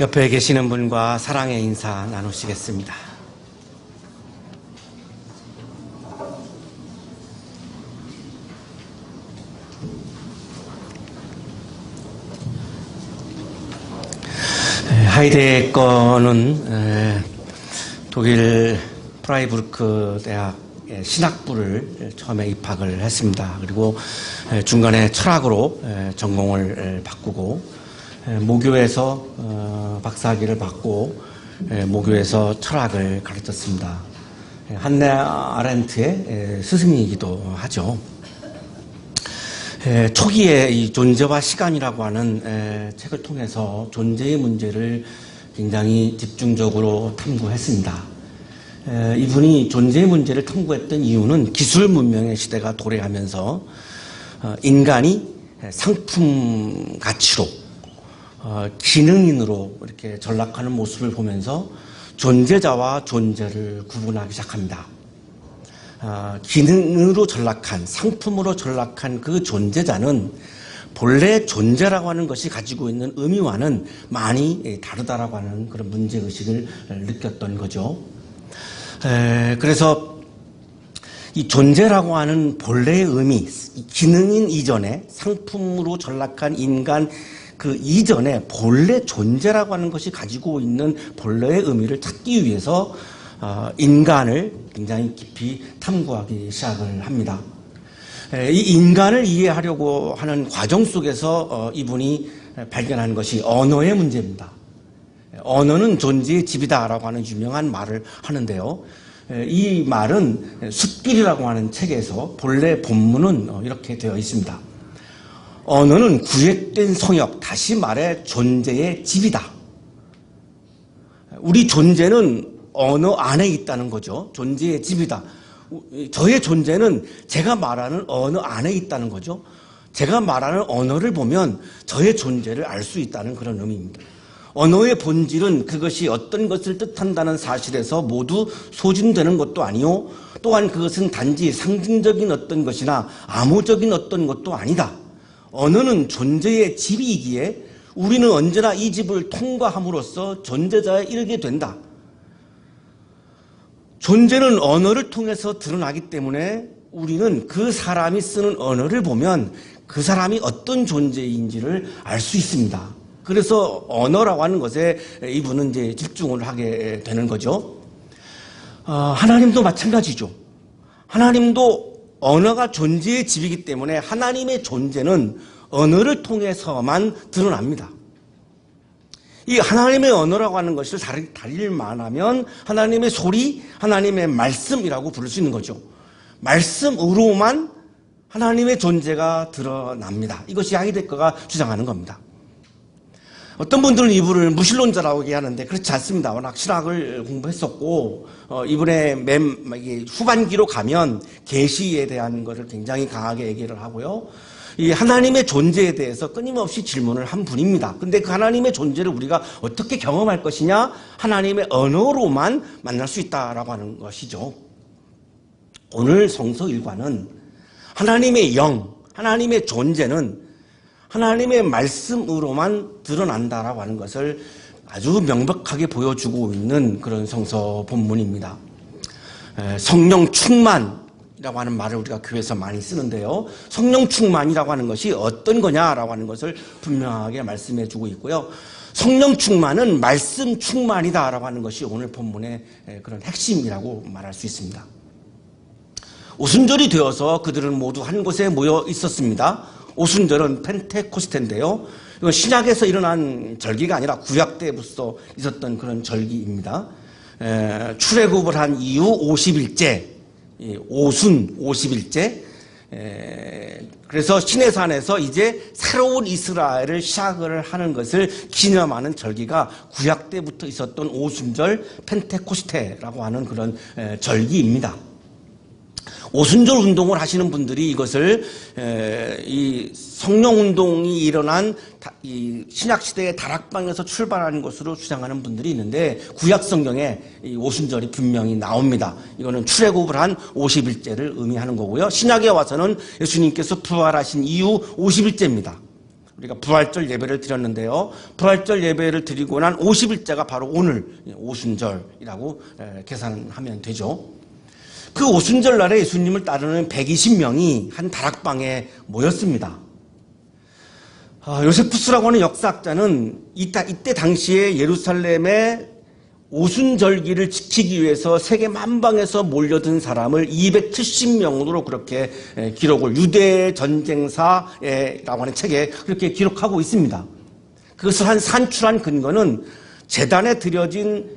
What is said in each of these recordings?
옆에 계시는 분과 사랑의 인사 나누시겠습니다. 하이데거는 독일 프라이부르크 대학 신학부를 처음에 입학을 했습니다. 그리고 중간에 철학으로 전공을 바꾸고 모교에서 박사학위를 받고 모교에서 철학을 가르쳤습니다. 한네 아렌트의 스승이기도 하죠. 초기에 이 존재와 시간이라고 하는 책을 통해서 존재의 문제를 굉장히 집중적으로 탐구했습니다. 이분이 존재의 문제를 탐구했던 이유는 기술 문명의 시대가 도래하면서 인간이 상품 가치로 기능인으로 이렇게 전락하는 모습을 보면서 존재자와 존재를 구분하기 시작합니다. 기능으로 전락한, 상품으로 전락한 그 존재자는 본래 존재라고 하는 것이 가지고 있는 의미와는 많이 다르다라고 하는 그런 문제의식을 느꼈던 거죠. 그래서 이 존재라고 하는 본래의 의미, 기능인 이전에 상품으로 전락한 인간 그 이전에 본래 존재라고 하는 것이 가지고 있는 본래의 의미를 찾기 위해서 인간을 굉장히 깊이 탐구하기 시작을 합니다. 이 인간을 이해하려고 하는 과정 속에서 이분이 발견한 것이 언어의 문제입니다. 언어는 존재의 집이다라고 하는 유명한 말을 하는데요. 이 말은 숫길이라고 하는 책에서 본래 본문은 이렇게 되어 있습니다. 언어는 구획된 성역, 다시 말해 존재의 집이다. 우리 존재는 언어 안에 있다는 거죠. 존재의 집이다. 저의 존재는 제가 말하는 언어 안에 있다는 거죠. 제가 말하는 언어를 보면 저의 존재를 알 수 있다는 그런 의미입니다. 언어의 본질은 그것이 어떤 것을 뜻한다는 사실에서 모두 소진되는 것도 아니요. 또한 그것은 단지 상징적인 어떤 것이나 암호적인 어떤 것도 아니다. 언어는 존재의 집이기에 우리는 언제나 이 집을 통과함으로써 존재자에 이르게 된다. 존재는 언어를 통해서 드러나기 때문에 우리는 그 사람이 쓰는 언어를 보면 그 사람이 어떤 존재인지를 알 수 있습니다. 그래서 언어라고 하는 것에 이분은 이제 집중을 하게 되는 거죠. 하나님도 마찬가지죠. 하나님도 언어가 존재의 집이기 때문에 하나님의 존재는 언어를 통해서만 드러납니다. 이 하나님의 언어라고 하는 것을 다릴 만하면 하나님의 소리, 하나님의 말씀이라고 부를 수 있는 거죠. 말씀으로만 하나님의 존재가 드러납니다. 이것이 하이데거가 주장하는 겁니다. 어떤 분들은 이분을 무신론자라고 얘기하는데 그렇지 않습니다. 워낙 신학을 공부했었고 이분의 맨 후반기로 가면 계시에 대한 것을 굉장히 강하게 얘기를 하고요. 이 하나님의 존재에 대해서 끊임없이 질문을 한 분입니다. 근데 그 하나님의 존재를 우리가 어떻게 경험할 것이냐? 하나님의 언어로만 만날 수 있다라고 하는 것이죠. 오늘 성서 일과는 하나님의 영, 하나님의 존재는 하나님의 말씀으로만 드러난다라고 하는 것을 아주 명백하게 보여주고 있는 그런 성서 본문입니다. 성령 충만이라고 하는 말을 우리가 교회에서 많이 쓰는데요. 성령 충만이라고 하는 것이 어떤 거냐라고 하는 것을 분명하게 말씀해 주고 있고요. 성령 충만은 말씀 충만이다라고 하는 것이 오늘 본문의 그런 핵심이라고 말할 수 있습니다. 오순절이 되어서 그들은 모두 한 곳에 모여 있었습니다. 오순절은 펜테코스테인데요. 이건 신약에서 일어난 절기가 아니라 구약 때부터 있었던 그런 절기입니다. 출애굽을 한 이후 50일째, 오순 50일째. 그래서 시내산에서 이제 새로운 이스라엘을 시작을 하는 것을 기념하는 절기가 구약 때부터 있었던 오순절 펜테코스테라고 하는 그런 절기입니다. 오순절 운동을 하시는 분들이 이것을 이 성령 운동이 일어난 이 신약 시대의 다락방에서 출발하는 것으로 주장하는 분들이 있는데 구약 성경에 이 오순절이 분명히 나옵니다. 이거는 출애굽을 한 50일째를 의미하는 거고요. 신약에 와서는 예수님께서 부활하신 이후 50일째입니다. 우리가 부활절 예배를 드렸는데요. 부활절 예배를 드리고 난 50일째가 바로 오늘 오순절이라고 계산하면 되죠. 그 오순절 날에 예수님을 따르는 120명이 한 다락방에 모였습니다. 요세푸스라고 하는 역사학자는 이때 당시에 예루살렘의 오순절기를 지키기 위해서 세계 만방에서 몰려든 사람을 270명으로 그렇게 기록을 유대 전쟁사라고 하는 책에 그렇게 기록하고 있습니다. 그것을 산출한 근거는 제단에 드려진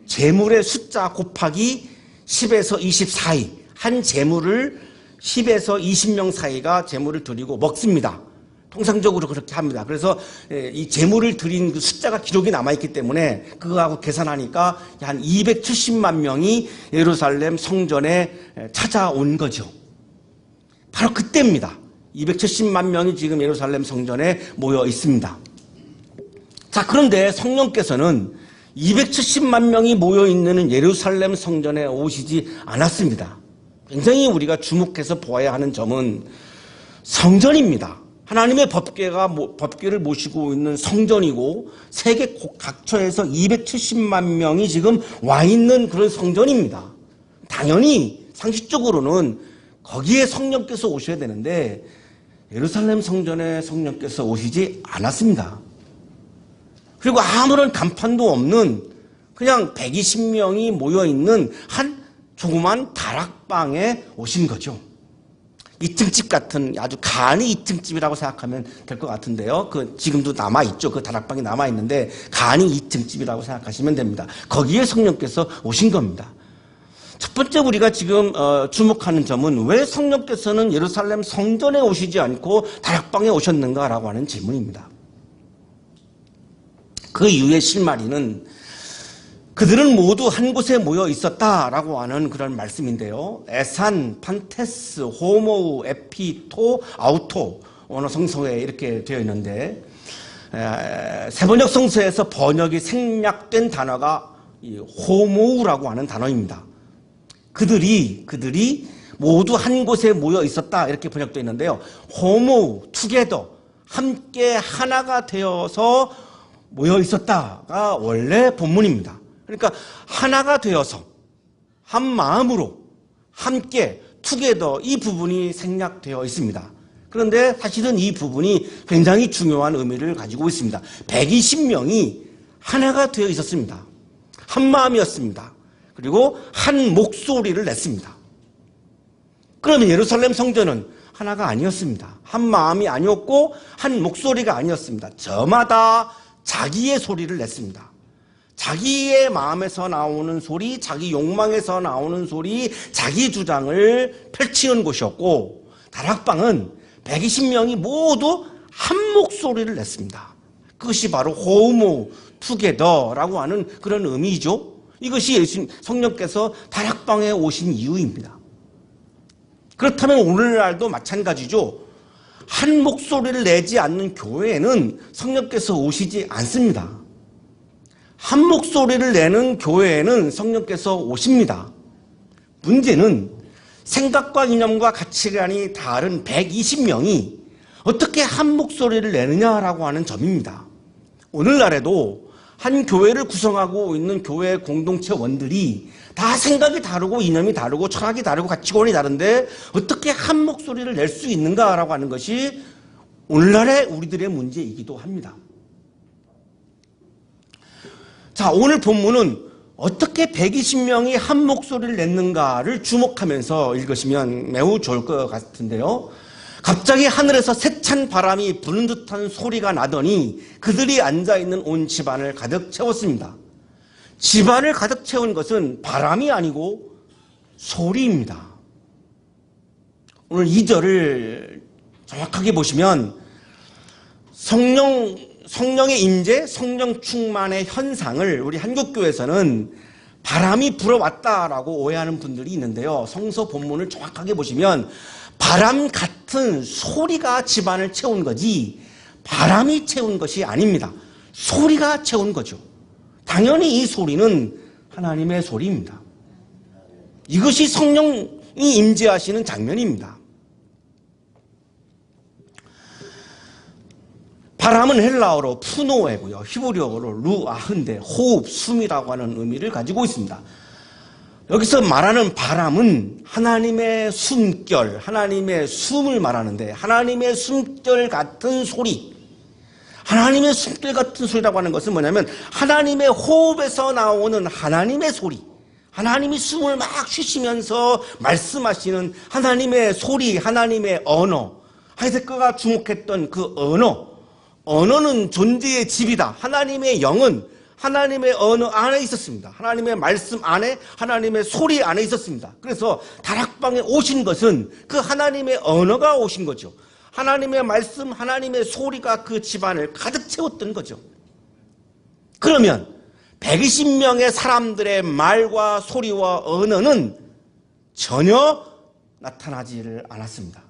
제물의 숫자 곱하기 10에서 20 사이, 한 제물을 10에서 20명 사이가 제물을 드리고 먹습니다. 통상적으로 그렇게 합니다. 그래서 이 제물을 드린 그 숫자가 기록이 남아있기 때문에 그거하고 계산하니까 한 270만 명이 예루살렘 성전에 찾아온 거죠. 바로 그때입니다. 270만 명이 지금 예루살렘 성전에 모여 있습니다. 자, 그런데 성령께서는 270만 명이 모여 있는 예루살렘 성전에 오시지 않았습니다. 굉장히 우리가 주목해서 보아야 하는 점은 성전입니다. 하나님의 법궤를 모시고 있는 성전이고 세계 각처에서 270만 명이 지금 와 있는 그런 성전입니다. 당연히 상식적으로는 거기에 성령께서 오셔야 되는데 예루살렘 성전에 성령께서 오시지 않았습니다. 그리고 아무런 간판도 없는 그냥 120명이 모여있는 한 조그만 다락방에 오신 거죠. 2층집 같은 아주 간이 2층집이라고 생각하면 될 것 같은데요. 지금도 남아있죠. 그 다락방이 남아있는데 간이 2층집이라고 생각하시면 됩니다. 거기에 성령께서 오신 겁니다. 첫 번째 우리가 지금 주목하는 점은 왜 성령께서는 예루살렘 성전에 오시지 않고 다락방에 오셨는가라고 하는 질문입니다. 그 이유의 실마리는 그들은 모두 한 곳에 모여 있었다라고 하는 그런 말씀인데요. 에산, 판테스, 호모우, 에피토, 아우토 언어 성서에 이렇게 되어 있는데 세번역 성서에서 번역이 생략된 단어가 이 호모우라고 하는 단어입니다. 그들이 모두 한 곳에 모여 있었다 이렇게 번역되어 있는데요. 호모우, 투게더, 함께 하나가 되어서 모여 있었다가 원래 본문입니다. 그러니까 하나가 되어서 한 마음으로 함께 투게더 이 부분이 생략되어 있습니다. 그런데 사실은 이 부분이 굉장히 중요한 의미를 가지고 있습니다. 120명이 하나가 되어 있었습니다. 한 마음이었습니다. 그리고 한 목소리를 냈습니다. 그러면 예루살렘 성전은 하나가 아니었습니다. 한 마음이 아니었고 한 목소리가 아니었습니다. 저마다 자기의 소리를 냈습니다. 자기의 마음에서 나오는 소리, 자기 욕망에서 나오는 소리, 자기 주장을 펼치는 곳이었고 다락방은 120명이 모두 한 목소리를 냈습니다. 그것이 바로 호모, 투게더라고 하는 그런 의미죠. 이것이 성령께서 다락방에 오신 이유입니다. 그렇다면 오늘날도 마찬가지죠. 한 목소리를 내지 않는 교회에는 성령께서 오시지 않습니다. 한 목소리를 내는 교회에는 성령께서 오십니다. 문제는 생각과 이념과 가치관이 다른 120명이 어떻게 한 목소리를 내느냐라고 하는 점입니다. 오늘날에도 한 교회를 구성하고 있는 교회 공동체원들이 다 생각이 다르고 이념이 다르고 철학이 다르고 가치관이 다른데 어떻게 한 목소리를 낼 수 있는가라고 하는 것이 오늘날의 우리들의 문제이기도 합니다. 자, 오늘 본문은 어떻게 120명이 한 목소리를 냈는가를 주목하면서 읽으시면 매우 좋을 것 같은데요. 갑자기 하늘에서 세찬 바람이 부는 듯한 소리가 나더니 그들이 앉아있는 온 집안을 가득 채웠습니다. 집안을 가득 채운 것은 바람이 아니고 소리입니다. 오늘 2절을 정확하게 보시면 성령의 임재, 성령 충만의 현상을 우리 한국교회에서는 바람이 불어왔다라고 오해하는 분들이 있는데요. 성서 본문을 정확하게 보시면 바람 같은 소리가 집안을 채운 거지 바람이 채운 것이 아닙니다. 소리가 채운 거죠. 당연히 이 소리는 하나님의 소리입니다. 이것이 성령이 임재하시는 장면입니다. 바람은 헬라어로 푸노에고요. 히브리어로 루아흐인데 호흡, 숨이라고 하는 의미를 가지고 있습니다. 여기서 말하는 바람은 하나님의 숨결, 하나님의 숨을 말하는데 하나님의 숨결 같은 소리, 하나님의 숨결 같은 소리라고 하는 것은 뭐냐면 하나님의 호흡에서 나오는 하나님의 소리, 하나님이 숨을 막 쉬시면서 말씀하시는 하나님의 소리, 하나님의 언어. 하이데거가 주목했던 그 언어는 존재의 집이다. 하나님의 영은 하나님의 언어 안에 있었습니다. 하나님의 말씀 안에, 하나님의 소리 안에 있었습니다. 그래서 다락방에 오신 것은 그 하나님의 언어가 오신 거죠. 하나님의 말씀, 하나님의 소리가 그 집안을 가득 채웠던 거죠. 그러면 120명의 사람들의 말과 소리와 언어는 전혀 나타나지를 않았습니다.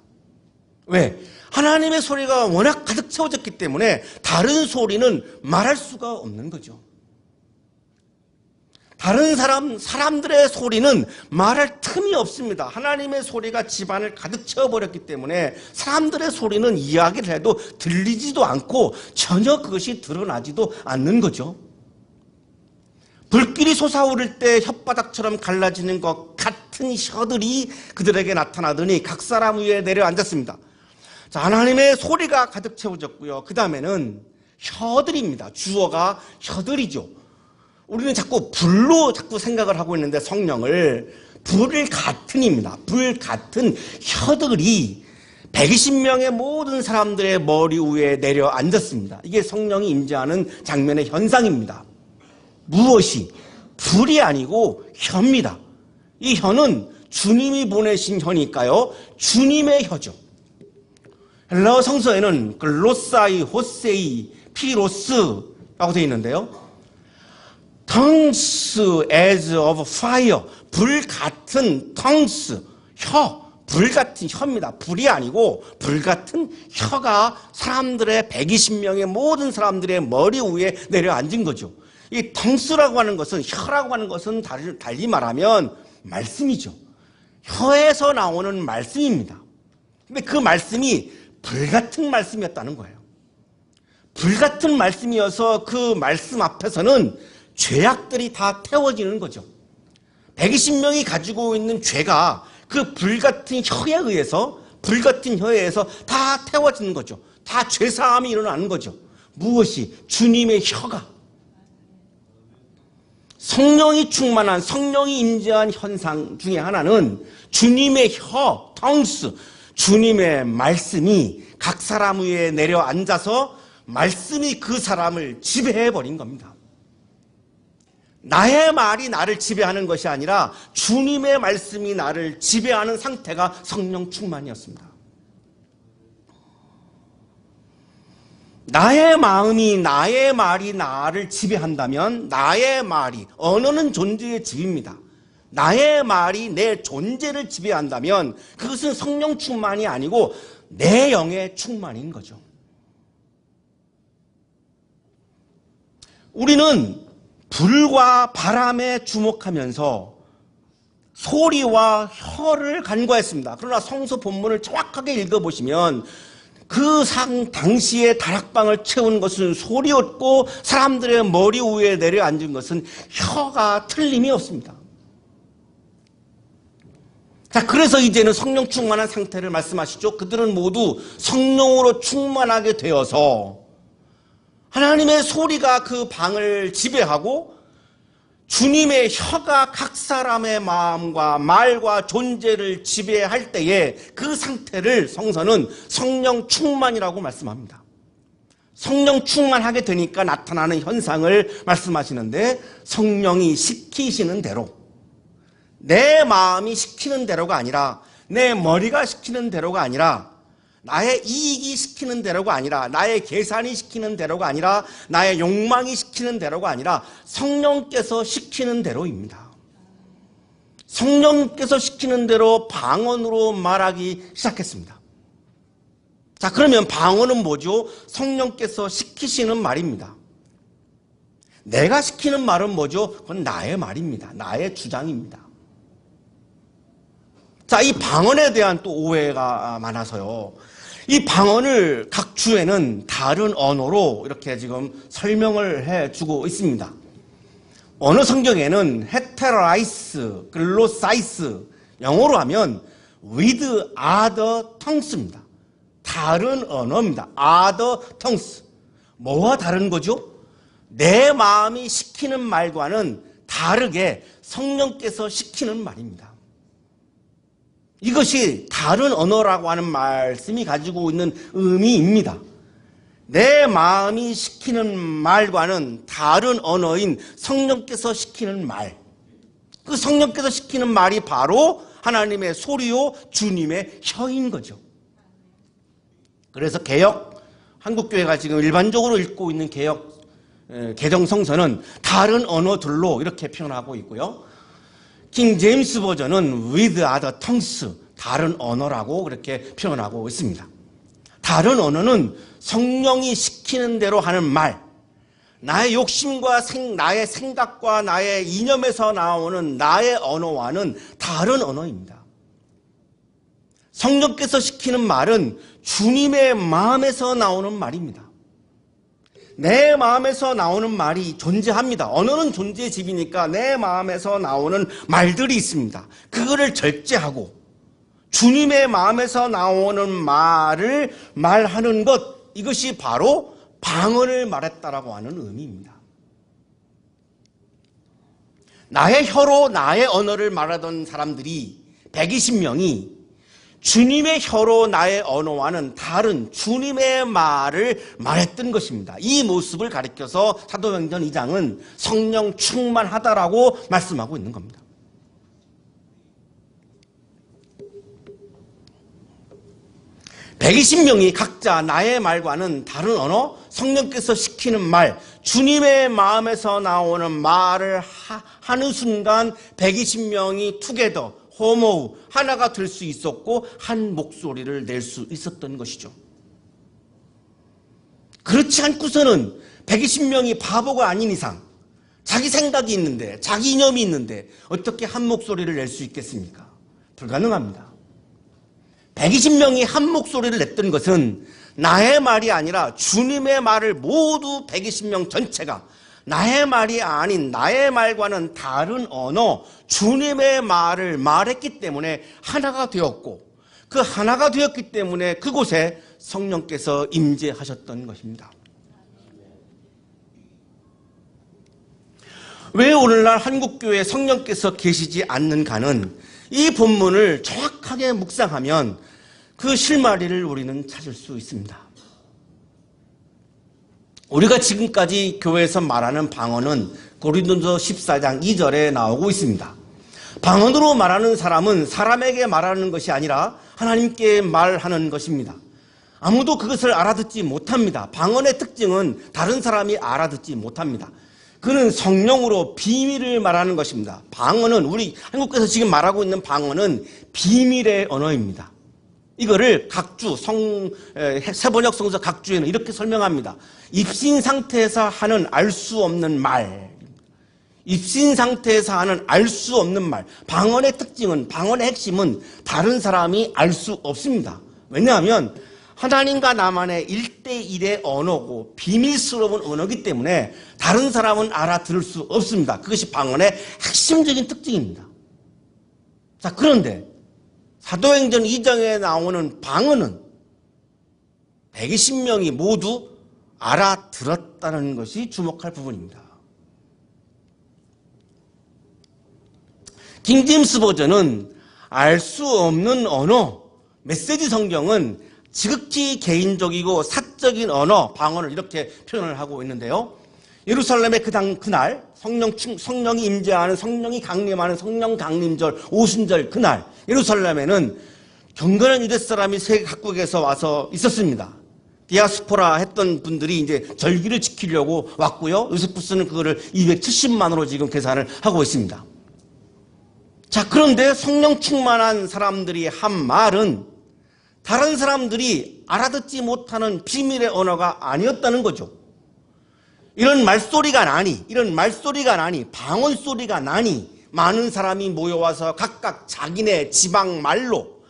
왜? 하나님의 소리가 워낙 가득 채워졌기 때문에 다른 소리는 말할 수가 없는 거죠. 다른 사람들의 소리는 말할 틈이 없습니다. 하나님의 소리가 집안을 가득 채워버렸기 때문에 사람들의 소리는 이야기를 해도 들리지도 않고 전혀 그것이 드러나지도 않는 거죠. 불길이 솟아오를 때 혓바닥처럼 갈라지는 것 같은 혀들이 그들에게 나타나더니 각 사람 위에 내려앉았습니다. 자, 하나님의 소리가 가득 채워졌고요. 그 다음에는 혀들입니다. 주어가 혀들이죠. 우리는 자꾸 불로 자꾸 생각을 하고 있는데 성령을 불 같은입니다. 불 같은 혀들이 120명의 모든 사람들의 머리 위에 내려앉았습니다. 이게 성령이 임재하는 장면의 현상입니다. 무엇이? 불이 아니고 혀입니다. 이 혀는 주님이 보내신 혀니까요. 주님의 혀죠. 헬라어 성서에는 글로사이, 호세이, 피로스라고 되어 있는데요. tongues as of fire, 불 같은 tongues, 혀, 불 같은 혀입니다. 불이 아니고 불 같은 혀가 사람들의 120명의 모든 사람들의 머리 위에 내려앉은 거죠. 이 tongues라고 하는 것은, 혀라고 하는 것은 달리 말하면 말씀이죠. 혀에서 나오는 말씀입니다. 근데 그 말씀이 불 같은 말씀이었다는 거예요. 불 같은 말씀이어서 그 말씀 앞에서는 죄악들이 다 태워지는 거죠. 120명이 가지고 있는 죄가 그 불 같은 혀에 의해서, 불 같은 혀에 의해서 다 태워지는 거죠. 다 죄사함이 일어나는 거죠. 무엇이? 주님의 혀가. 성령이 충만한, 성령이 임재한 현상 중에 하나는 주님의 혀, tongues, 주님의 말씀이 각 사람 위에 내려앉아서 말씀이 그 사람을 지배해버린 겁니다. 나의 말이 나를 지배하는 것이 아니라 주님의 말씀이 나를 지배하는 상태가 성령 충만이었습니다. 나의 마음이, 나의 말이 나를 지배한다면 나의 말이, 언어는 존재의 집입니다. 나의 말이 내 존재를 지배한다면 그것은 성령 충만이 아니고 내 영의 충만인 거죠. 우리는 불과 바람에 주목하면서 소리와 혀를 간과했습니다. 그러나 성서 본문을 정확하게 읽어보시면 그 당시에 다락방을 채운 것은 소리였고 사람들의 머리 위에 내려앉은 것은 혀가 틀림이 없습니다. 자, 그래서 이제는 성령 충만한 상태를 말씀하시죠. 그들은 모두 성령으로 충만하게 되어서 하나님의 소리가 그 방을 지배하고 주님의 혀가 각 사람의 마음과 말과 존재를 지배할 때에 그 상태를 성서는 성령 충만이라고 말씀합니다. 성령 충만하게 되니까 나타나는 현상을 말씀하시는데 성령이 시키시는 대로, 내 마음이 시키는 대로가 아니라, 내 머리가 시키는 대로가 아니라, 나의 이익이 시키는 대로가 아니라, 나의 계산이 시키는 대로가 아니라, 나의 욕망이 시키는 대로가 아니라 성령께서 시키는 대로입니다. 성령께서 시키는 대로 방언으로 말하기 시작했습니다. 자, 그러면 방언은 뭐죠? 성령께서 시키시는 말입니다. 내가 시키는 말은 뭐죠? 그건 나의 말입니다. 나의 주장입니다. 자, 이 방언에 대한 또 오해가 많아서요. 이 방언을 각 주에는 다른 언어로 이렇게 지금 설명을 해주고 있습니다. 언어 성경에는 헤테라이스, 글로사이스, 영어로 하면 with other tongues입니다. 다른 언어입니다. other tongues. 뭐와 다른 거죠? 내 마음이 시키는 말과는 다르게 성령께서 시키는 말입니다. 이것이 다른 언어라고 하는 말씀이 가지고 있는 의미입니다. 내 마음이 시키는 말과는 다른 언어인 성령께서 시키는 말. 그 성령께서 시키는 말이 바로 하나님의 소리요 주님의 혀인 거죠. 그래서 개역, 한국교회가 지금 일반적으로 읽고 있는 개역 개정성서는 다른 언어들로 이렇게 표현하고 있고요. 킹 제임스 버전은 with other tongues, 다른 언어라고 그렇게 표현하고 있습니다. 다른 언어는 성령이 시키는 대로 하는 말, 나의 욕심과 나의 생각과 나의 이념에서 나오는 나의 언어와는 다른 언어입니다. 성령께서 시키는 말은 주님의 마음에서 나오는 말입니다. 내 마음에서 나오는 말이 존재합니다. 언어는 존재의 집이니까 내 마음에서 나오는 말들이 있습니다. 그거를 절제하고 주님의 마음에서 나오는 말을 말하는 것, 이것이 바로 방언을 말했다라고 하는 의미입니다. 나의 혀로 나의 언어를 말하던 사람들이 120명이 주님의 혀로 나의 언어와는 다른 주님의 말을 말했던 것입니다. 이 모습을 가리켜서 사도행전 2장은 성령 충만하다라고 말씀하고 있는 겁니다. (120명이) 각자 나의 말과는 다른 언어, 성령께서 시키는 말, 주님의 마음에서 나오는 말을 하는 순간 120명이 투게더, 호모우, 하나가 될 수 있었고 한 목소리를 낼 수 있었던 것이죠. 그렇지 않고서는 120명이 바보가 아닌 이상 자기 생각이 있는데, 자기 이념이 있는데 어떻게 한 목소리를 낼 수 있겠습니까? 불가능합니다. 120명이 한 목소리를 냈던 것은 나의 말이 아니라 주님의 말을 모두 120명 전체가 나의 말이 아닌 나의 말과는 다른 언어, 주님의 말을 말했기 때문에 하나가 되었고, 그 하나가 되었기 때문에 그곳에 성령께서 임재하셨던 것입니다. 왜 오늘날 한국교회에 성령께서 계시지 않는가는 이 본문을 정확하게 묵상하면 그 실마리를 우리는 찾을 수 있습니다. 우리가 지금까지 교회에서 말하는 방언은 고린도서 14장 2절에 나오고 있습니다. 방언으로 말하는 사람은 사람에게 말하는 것이 아니라 하나님께 말하는 것입니다. 아무도 그것을 알아듣지 못합니다. 방언의 특징은 다른 사람이 알아듣지 못합니다. 그는 성령으로 비밀을 말하는 것입니다. 방언은, 우리 한국에서 지금 말하고 있는 방언은 비밀의 언어입니다. 이거를 각주, 세번역 성서 각주에는 이렇게 설명합니다. 입신 상태에서 하는 알 수 없는 말. 입신 상태에서 하는 알 수 없는 말. 방언의 특징은, 방언의 핵심은 다른 사람이 알 수 없습니다. 왜냐하면 하나님과 나만의 1대1의 언어고 비밀스러운 언어이기 때문에 다른 사람은 알아들을 수 없습니다. 그것이 방언의 핵심적인 특징입니다. 자, 그런데 사도행전 2장에 나오는 방언은 120명이 모두 알아들었다는 것이 주목할 부분입니다. 킹 제임스 버전은 알 수 없는 언어, 메시지 성경은 지극히 개인적이고 사적인 언어, 방언을 이렇게 표현을 하고 있는데요. 예루살렘의 그날 성령이 임재하는, 성령이 강림하는 성령 강림절, 오순절 그날 예루살렘에는 경건한 유대 사람이 세계 각국에서 와서 있었습니다. 디아스포라 했던 분들이 이제 절기를 지키려고 왔고요. 요세푸스는 그거를 270만으로 지금 계산을 하고 있습니다. 자, 그런데 성령 충만한 사람들이 한 말은 다른 사람들이 알아듣지 못하는 비밀의 언어가 아니었다는 거죠. 이런 말소리가 나니, 방언 소리가 나니 많은 사람이 모여와서 각각 자기네 지방 말로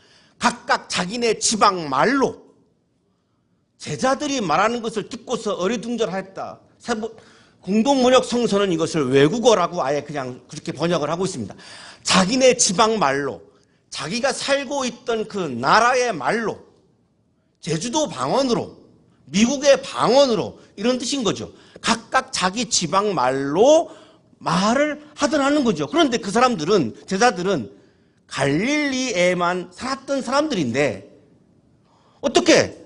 제자들이 말하는 것을 듣고서 어리둥절하였다. 공동번역 성서는 이것을 외국어라고 아예 그냥 그렇게 번역을 하고 있습니다. 자기네 지방 말로, 자기가 살고 있던 그 나라의 말로, 제주도 방언으로, 미국의 방언으로, 이런 뜻인 거죠. 각각 자기 지방 말로 말을 하더라는 거죠. 그런데 그 사람들은, 제자들은 갈릴리에만 살았던 사람들인데 어떻게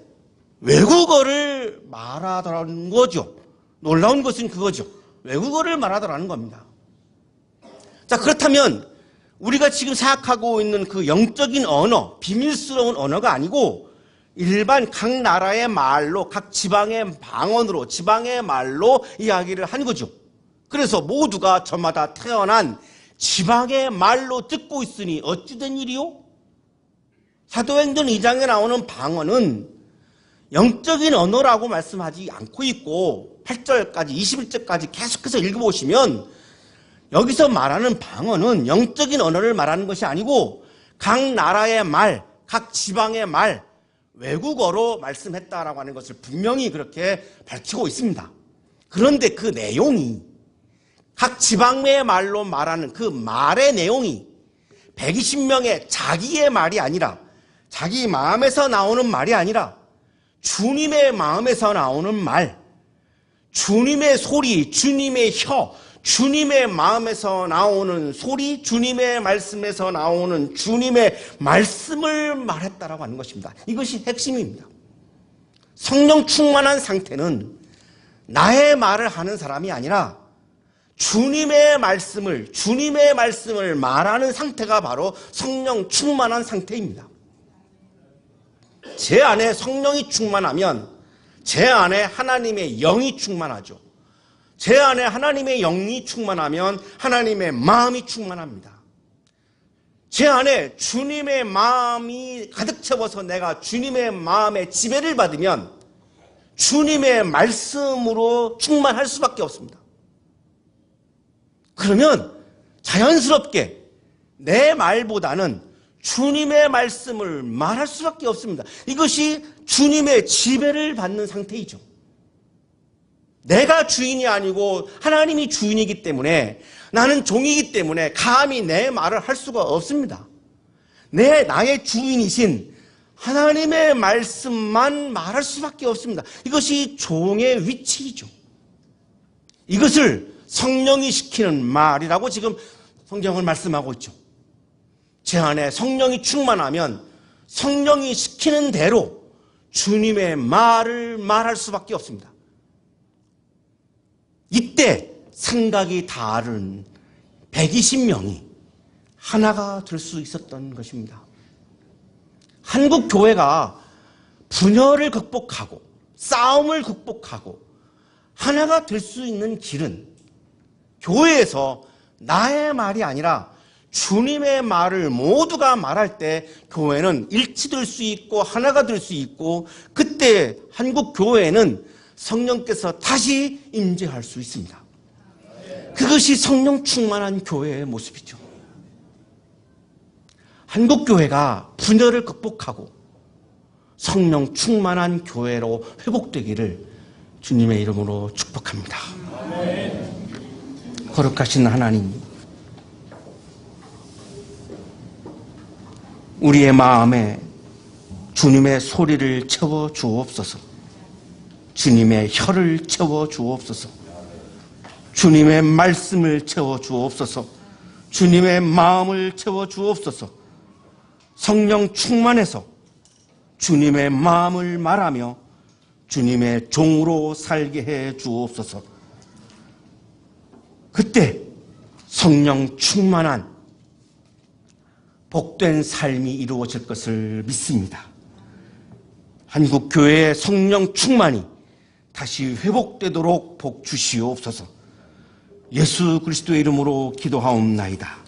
외국어를 말하더라는 거죠. 놀라운 것은 그거죠. 외국어를 말하더라는 겁니다. 자, 그렇다면 우리가 지금 생각하고 있는 그 영적인 언어, 비밀스러운 언어가 아니고 일반 각 나라의 말로, 각 지방의 방언으로, 지방의 말로 이야기를 한 거죠. 그래서 모두가 저마다 태어난 지방의 말로 듣고 있으니 어찌 된 일이요? 사도행전 2장에 나오는 방언은 영적인 언어라고 말씀하지 않고 있고 8절까지 21절까지 계속해서 읽어보시면 여기서 말하는 방언은 영적인 언어를 말하는 것이 아니고 각 나라의 말, 각 지방의 말, 외국어로 말씀했다라고 하는 것을 분명히 그렇게 밝히고 있습니다. 그런데 그 내용이 각 지방의 말로 말하는 그 말의 내용이 120명의 자기의 말이 아니라 자기 마음에서 나오는 말이 아니라 주님의 마음에서 나오는 말, 주님의 소리, 주님의 혀, 주님의 마음에서 나오는 소리, 주님의 말씀에서 나오는 주님의 말씀을 말했다라고 하는 것입니다. 이것이 핵심입니다. 성령 충만한 상태는 나의 말을 하는 사람이 아니라 주님의 말씀을 말하는 상태가 바로 성령 충만한 상태입니다. 제 안에 성령이 충만하면 제 안에 하나님의 영이 충만하죠. 제 안에 하나님의 영이 충만하면 하나님의 마음이 충만합니다. 제 안에 주님의 마음이 가득 채워서 내가 주님의 마음의 지배를 받으면 주님의 말씀으로 충만할 수밖에 없습니다. 그러면 자연스럽게 내 말보다는 주님의 말씀을 말할 수밖에 없습니다. 이것이 주님의 지배를 받는 상태이죠. 내가 주인이 아니고 하나님이 주인이기 때문에 나는 종이기 때문에 감히 내 말을 할 수가 없습니다. 나의 주인이신 하나님의 말씀만 말할 수밖에 없습니다. 이것이 종의 위치이죠. 이것을 성령이 시키는 말이라고 지금 성경을 말씀하고 있죠. 제 안에 성령이 충만하면 성령이 시키는 대로 주님의 말을 말할 수밖에 없습니다. 이때 생각이 다른 120명이 하나가 될 수 있었던 것입니다. 한국 교회가 분열을 극복하고 싸움을 극복하고 하나가 될 수 있는 길은 교회에서 나의 말이 아니라 주님의 말을 모두가 말할 때 교회는 일치될 수 있고 하나가 될 수 있고 그때 한국 교회는 성령께서 다시 임재할 수 있습니다. 그것이 성령 충만한 교회의 모습이죠. 한국 교회가 분열을 극복하고 성령 충만한 교회로 회복되기를 주님의 이름으로 축복합니다. 거룩하신 하나님, 우리의 마음에 주님의 소리를 채워 주옵소서. 주님의 혀를 채워 주옵소서. 주님의 말씀을 채워 주옵소서. 주님의 마음을 채워 주옵소서. 성령 충만해서 주님의 마음을 말하며 주님의 종으로 살게 해 주옵소서. 그때 성령 충만한 복된 삶이 이루어질 것을 믿습니다. 한국 교회의 성령 충만이 다시 회복되도록 복 주시옵소서. 예수 그리스도의 이름으로 기도하옵나이다.